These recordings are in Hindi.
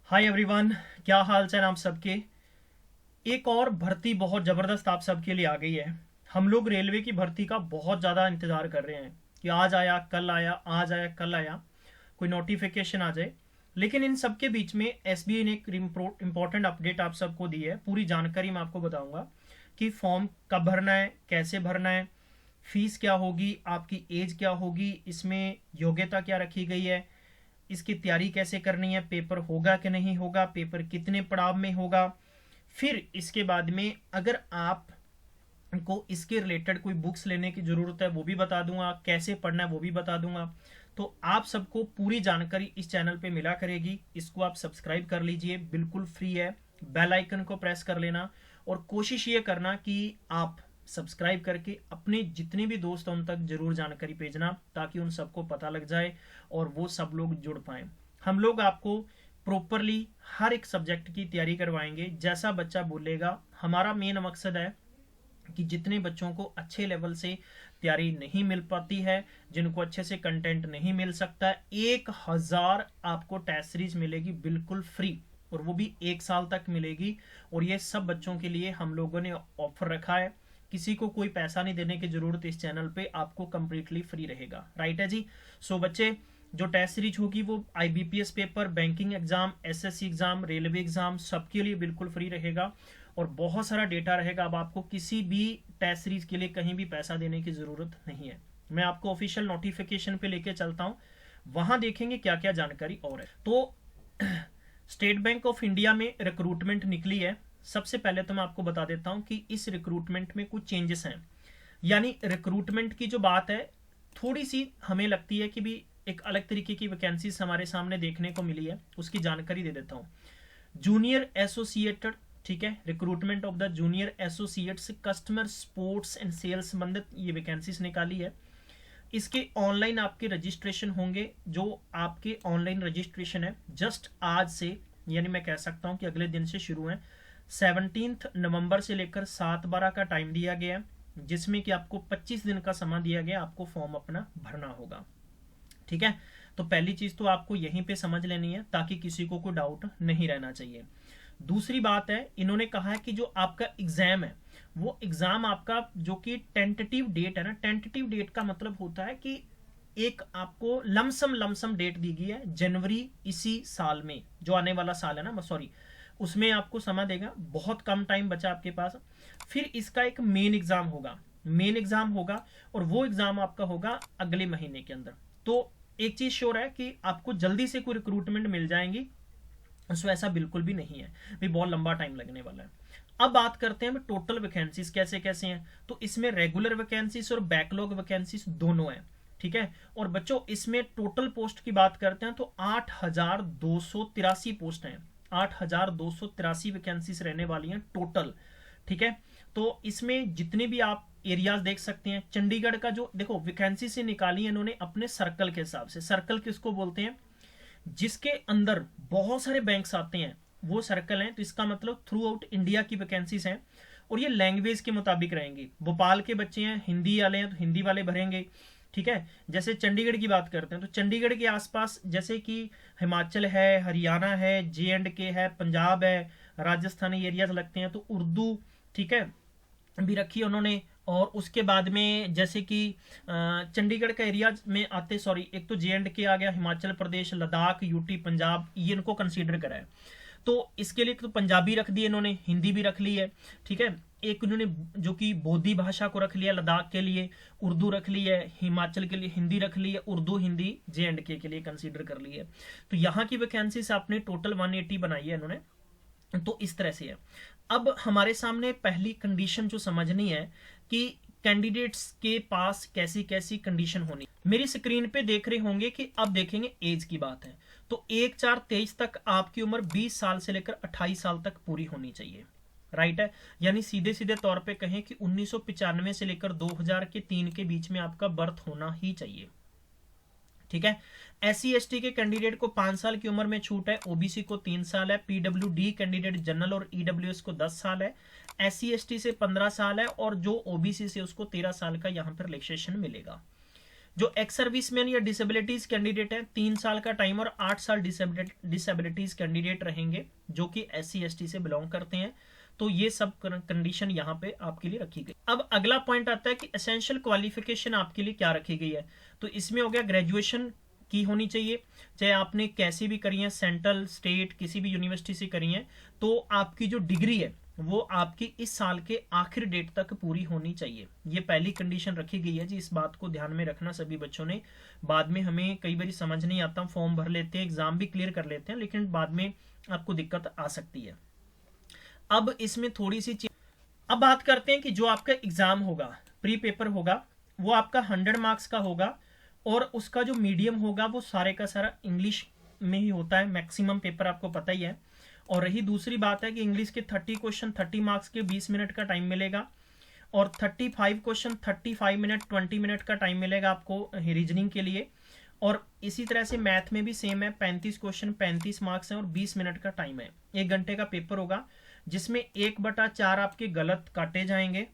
हाय एवरीवन, क्या हाल चाल आप सबके। एक और भर्ती बहुत ज़बरदस्त आप सबके लिए आ गई है। हम लोग रेलवे की भर्ती का बहुत ज़्यादा इंतज़ार कर रहे हैं कि आज आया कल आया, आज आया कल आया, कोई नोटिफिकेशन आ जाए। लेकिन इन सब के बीच में एसबीआई ने एक इम्पोर्टेंट अपडेट आप सबको दी है। पूरी जानकारी मैं आपको बताऊंगा कि फॉर्म कब भरना है, कैसे भरना है, फीस क्या होगी, आपकी एज क्या होगी, इसमें योग्यता क्या रखी गई है, इसकी तैयारी कैसे करनी है, पेपर होगा कि नहीं होगा, पेपर कितने पड़ाव में होगा। फिर इसके बाद में अगर आप को इसके रिलेटेड कोई बुक्स लेने की ज़रूरत है वो भी बता दूंगा, कैसे पढ़ना है वो भी बता दूंगा। तो आप सबको पूरी जानकारी इस चैनल पे मिला करेगी। इसको आप सब्सक्राइब कर लीजिए, बिल्कुल फ्री है। बेल आइकन को प्रेस कर लेना और कोशिश ये करना कि आप सब्सक्राइब करके अपने जितने भी दोस्त हैं उन तक जरूर जानकारी भेजना, ताकि उन सबको पता लग जाए और वो सब लोग जुड़ पाएँ। हम लोग आपको प्रॉपरली हर एक सब्जेक्ट की तैयारी करवाएंगे। जैसा बच्चा बोलेगा, हमारा मेन मकसद है कि जितने बच्चों को अच्छे लेवल से तैयारी नहीं मिल पाती है, जिनको अच्छे से कंटेंट नहीं मिल सकता है, 1000 आपको टेस्ट सीरीज मिलेगी बिल्कुल फ्री, और वो भी 1 साल तक मिलेगी। और ये सब बच्चों के लिए हम लोगों ने ऑफर रखा है। किसी को कोई पैसा नहीं देने की जरूरत, इस चैनल पे आपको कंप्लीटली फ्री रहेगा। राइट है जी। सो बच्चे, जो टेस्ट सीरीज होगी वो IBPS paper, banking exam, SSC exam, railway exam सबके लिए बिल्कुल फ्री रहेगा और बहुत सारा डेटा रहेगा। अब आपको किसी भी टेस्ट सीरीज के लिए कहीं भी पैसा देने की जरूरत नहीं है। मैं आपको ऑफिशियल नोटिफिकेशन पे लेके चलता हूँ, वहां देखेंगे क्या क्या जानकारी और है। तो स्टेट बैंक ऑफ इंडिया में रिक्रूटमेंट निकली है। सबसे पहले तो मैं आपको बता देता हूं कि इस रिक्रूटमेंट में कुछ चेंजेस हैं। यानी रिक्रूटमेंट की जो बात है, थोड़ी सी हमें लगती है कि भी एक अलग तरीके की वैकेंसीज हमारे सामने देखने को मिली है, उसकी जानकारी दे देता हूँ। जूनियर एसोसिएटेड, ठीक है, recruitment of the junior associates customer supports and sales संबंधित ये वैकेंसीज निकाली है। इसके ऑनलाइन आपके रजिस्ट्रेशन होंगे। जो आपके ऑनलाइन रजिस्ट्रेशन है जस्ट आज से, यानी मैं कह सकता हूं कि अगले दिन से शुरू है। 17 नवंबर से लेकर 7/12 का टाइम दिया गया है, जिसमें कि आपको 25 दिन का समय दिया गया, आपको फॉर्म अपना भरना होगा। ठीक है, तो पहली चीज तो आपको यहीं पे समझ लेनी है ताकि किसी को कोई डाउट नहीं रहना चाहिए। दूसरी बात है, इन्होंने कहा है कि जो आपका एग्जाम है वो एग्जाम आपका जो कि टेंटेटिव डेट है ना, टेंटेटिव डेट का मतलब होता है कि एक आपको लमसम डेट दी गई है जनवरी इसी साल में, जो आने वाला साल है ना, सॉरी, उसमें आपको समय देगा। बहुत कम टाइम बचा आपके पास। फिर इसका एक मेन एग्जाम होगा, मेन एग्जाम होगा, और वो एग्जाम आपका होगा अगले महीने के अंदर। तो एक चीज श्योर है कि आपको जल्दी से कोई रिक्रूटमेंट मिल जाएंगी, सो ऐसा बिल्कुल भी नहीं है भी बहुत लंबा टाइम लगने वाला है। अब बात करते हैं टोटल वैकेंसीज कैसे कैसे हैं। तो इसमें रेगुलर वैकेंसीज और बैकलॉग वैकेंसीज दोनों हैं। ठीक है, और बच्चों इसमें टोटल पोस्ट की बात करते हैं तो 8283 पोस्ट हैं। 8283 वैकेंसीज रहने वाली हैं टोटल। ठीक है, तो इसमें जितने भी आप एरियाज देख सकते हैं, चंडीगढ़ का जो देखो वैकेंसी से निकाली है इन्होंने अपने सर्कल के हिसाब से। सर्कल किसको बोलते हैं? जिसके अंदर बहुत सारे बैंक्स आते हैं वो सर्कल हैं। तो इसका मतलब थ्रू आउट इंडिया की वैकेंसीज हैं, और ये लैंग्वेज के मुताबिक रहेंगी। भोपाल के बच्चे हैं, हिंदी वाले हैं तो हिंदी वाले भरेंगे। ठीक है, जैसे चंडीगढ़ की बात करते हैं तो चंडीगढ़ के आसपास जैसे कि हिमाचल है, हरियाणा है, J&K है, पंजाब है, राजस्थानी एरियाज लगते हैं, तो उर्दू, ठीक है, भी रखी है उन्होंने। और उसके बाद में जैसे कि चंडीगढ़ का एरिया में आते, सॉरी, एक तो J&K आ गया, हिमाचल प्रदेश, लद्दाख, यूटी, पंजाब, ये इनको कंसीडर करा है। तो इसके लिए तो पंजाबी रख दी इन्होंने, हिंदी भी रख ली है। ठीक है, एक उन्होंने जो कि बोधी भाषा को रख लिया लद्दाख के लिए, उर्दू रख ली है, हिमाचल के लिए हिंदी रख ली है, उर्दू हिंदी J&K के लिए कंसीडर कर ली है। तो यहाँ की वैकेंसी से आपने टोटल 180 बनाई है इन्होंने। तो इस तरह से है। अब हमारे सामने पहली कंडीशन जो समझनी है कि कैंडिडेट्स के पास कैसी कैसी कंडीशन होनी। मेरी स्क्रीन पे देख रहे होंगे कि अब देखेंगे एज की बात है। तो 1/4/23 तक आपकी उम्र 20 साल से लेकर 28 साल तक पूरी होनी चाहिए। राइट है, यानी सीधे सीधे तौर पे कहें कि 1995 से लेकर 2003 के बीच में आपका बर्थ होना ही चाहिए। ठीक है, SC/ST के कैंडिडेट को 5 साल की उम्र में छूट है, ओबीसी को 3 साल है, PWD कैंडिडेट जनरल और EWS को 10 साल है, SC/ST से 15 साल है, और जो ओबीसी से उसको 13 साल का यहाँ पर रिलैक्सेशन मिलेगा। जो एक्स सर्विसमैन या डिसेबिलिटीज कैंडिडेट है 3 साल का टाइम और 8 साल डिसेबिलिटीज कैंडिडेट रहेंगे जो कि SC ST से बिलोंग करते हैं। तो ये सब कंडीशन यहाँ पे आपके लिए रखी गई। अब अगला पॉइंट आता है कि एसेंशियल क्वालिफिकेशन आपके लिए क्या रखी गई है। तो इसमें हो गया ग्रेजुएशन की होनी चाहिए, चाहे आपने कैसी भी करी है, सेंट्रल स्टेट किसी भी यूनिवर्सिटी से करी है, तो आपकी जो डिग्री है वो आपकी इस साल के आखिरी डेट तक पूरी होनी चाहिए। ये पहली कंडीशन रखी गई है जी, इस बात को ध्यान में रखना सभी बच्चों ने। बाद में हमें कई बार समझ नहीं आता, फॉर्म भर लेते हैं, एग्जाम भी क्लियर कर लेते हैं, लेकिन बाद में आपको दिक्कत आ सकती है। अब इसमें थोड़ी सी चीज, अब बात करते हैं कि जो आपका एग्जाम होगा, प्री पेपर होगा, वो आपका 100 मार्क्स का होगा और उसका जो मीडियम होगा वो सारे का सारा इंग्लिश में ही होता है, मैक्सिमम पेपर आपको पता ही है। और रही दूसरी बात है कि इंग्लिश के 30 क्वेश्चन 30 मार्क्स के 20 मिनट का टाइम मिलेगा और 35 क्वेश्चन 35 मिनट 20 मिनट का टाइम मिलेगा आपको रीजनिंग के लिए। और इसी तरह से मैथ में भी सेम है, 35 क्वेश्चन 35 मार्क्स हैं और 20 मिनट का टाइम है। 1 घंटे का पेपर होगा जिसमें 1/4 आपके गलत काटे जाएंगे,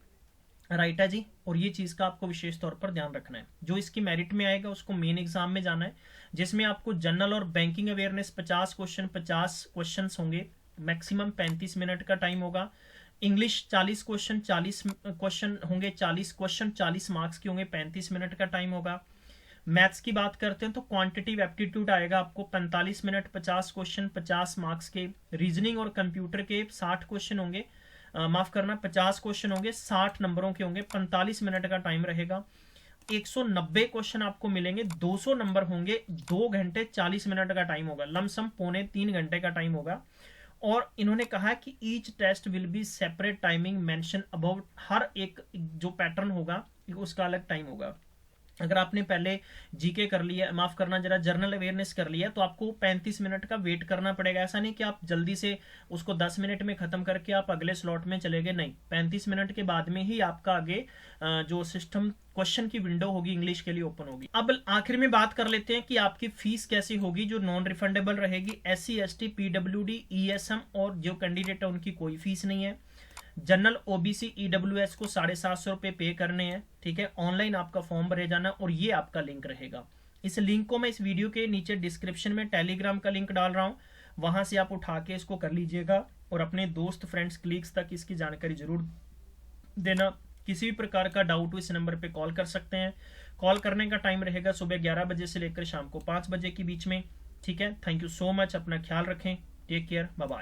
राइट है जी। और ये चीज का आपको विशेष तौर पर ध्यान रखना है। जो इसकी मेरिट में आएगा उसको मेन एग्जाम में जाना है, जिसमें आपको जनरल और बैंकिंग अवेयरनेस 50 क्वेश्चन होंगे, मैक्सिमम 35 मिनट का टाइम होगा। इंग्लिश 40 क्वेश्चन 40 क्वेश्चन होंगे, 40 क्वेश्चन 40 मार्क्स के होंगे, 35 मिनट का टाइम होगा। मैथ्स की बात करते हैं तो क्वांटिटिव एप्टीट्यूड आएगा आपको 45 मिनट, 50 क्वेश्चन 50 मार्क्स के। रीजनिंग और कंप्यूटर के 60 क्वेश्चन होंगे, माफ करना 50 क्वेश्चन होंगे, 60 नंबरों के होंगे, 45 मिनट का टाइम रहेगा। 190 क्वेश्चन आपको मिलेंगे, 200 नंबर होंगे, 2 घंटे 40 मिनट का टाइम होगा, लमसम 2.25 घंटे का टाइम होगा। और इन्होंने कहा कि each test will be separate timing mention about, हर एक जो पैटर्न होगा उसका अलग टाइम होगा। अगर आपने पहले जीके कर लिया, माफ करना जरा जनरल अवेयरनेस कर लिया, तो आपको 35 मिनट का वेट करना पड़ेगा। ऐसा नहीं कि आप जल्दी से उसको 10 मिनट में खत्म करके आप अगले स्लॉट में चले गए, नहीं, 35 मिनट के बाद में ही आपका आगे जो सिस्टम क्वेश्चन की विंडो होगी इंग्लिश के लिए ओपन होगी। अब आखिर में बात कर लेते हैं कि आपकी फीस कैसी होगी, जो नॉन रिफंडेबल रहेगी। SC ST PWD ESM और जो कैंडिडेट है उनकी कोई फीस नहीं है। जनरल OBC EWS को 750 रुपये पे करने हैं, ठीक है। ऑनलाइन आपका फॉर्म भरे जाना और ये आपका लिंक रहेगा। इस लिंक को मैं इस वीडियो के नीचे डिस्क्रिप्शन में टेलीग्राम का लिंक डाल रहा हूँ, वहां से आप उठा के इसको कर लीजिएगा और अपने दोस्त फ्रेंड्स क्लीग्स तक इसकी जानकारी जरूर देना। किसी भी प्रकार का डाउट हो इस नंबर पे कॉल कर सकते हैं। कॉल करने का टाइम रहेगा सुबह 11 बजे से लेकर शाम को 5 बजे के बीच में, ठीक है। थैंक यू सो मच, अपना ख्याल रखें, टेक केयर, बाय बाय।